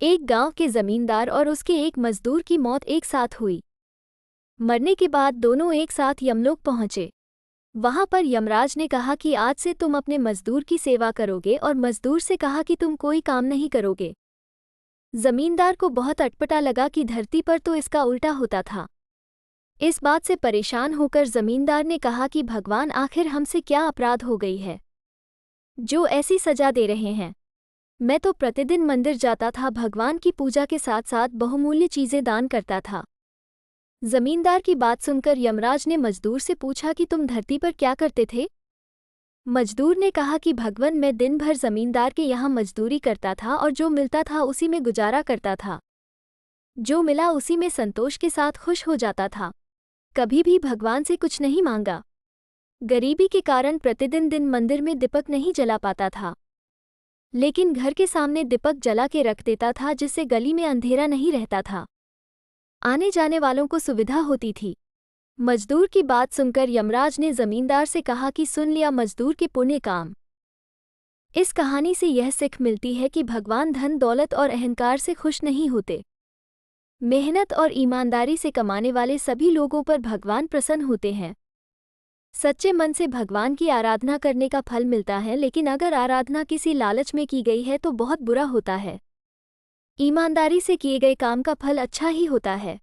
एक गांव के जमींदार और उसके एक मजदूर की मौत एक साथ हुई। मरने के बाद दोनों एक साथ यमलोक पहुंचे। वहां पर यमराज ने कहा कि आज से तुम अपने मजदूर की सेवा करोगे और मजदूर से कहा कि तुम कोई काम नहीं करोगे। जमींदार को बहुत अटपटा लगा कि धरती पर तो इसका उल्टा होता था। इस बात से परेशान होकर जमींदार ने कहा कि भगवान आखिर हमसे क्या अपराध हो गई है जो ऐसी सजा दे रहे हैं। मैं तो प्रतिदिन मंदिर जाता था, भगवान की पूजा के साथ साथ बहुमूल्य चीजें दान करता था। जमींदार की बात सुनकर यमराज ने मजदूर से पूछा कि तुम धरती पर क्या करते थे। मजदूर ने कहा कि भगवान, मैं दिन भर जमींदार के यहाँ मजदूरी करता था और जो मिलता था उसी में गुजारा करता था। जो मिला उसी में संतोष के साथ खुश हो जाता था, कभी भी भगवान से कुछ नहीं मांगा। गरीबी के कारण प्रतिदिन दिन मंदिर में दीपक नहीं जला पाता था, लेकिन घर के सामने दीपक जला के रख देता था जिससे गली में अंधेरा नहीं रहता था, आने जाने वालों को सुविधा होती थी। मजदूर की बात सुनकर यमराज ने जमींदार से कहा कि सुन लिया मजदूर के पुण्य काम। इस कहानी से यह सीख मिलती है कि भगवान धन दौलत और अहंकार से खुश नहीं होते। मेहनत और ईमानदारी से कमाने वाले सभी लोगों पर भगवान प्रसन्न होते हैं। सच्चे मन से भगवान की आराधना करने का फल मिलता है, लेकिन अगर आराधना किसी लालच में की गई है तो बहुत बुरा होता है। ईमानदारी से किए गए काम का फल अच्छा ही होता है।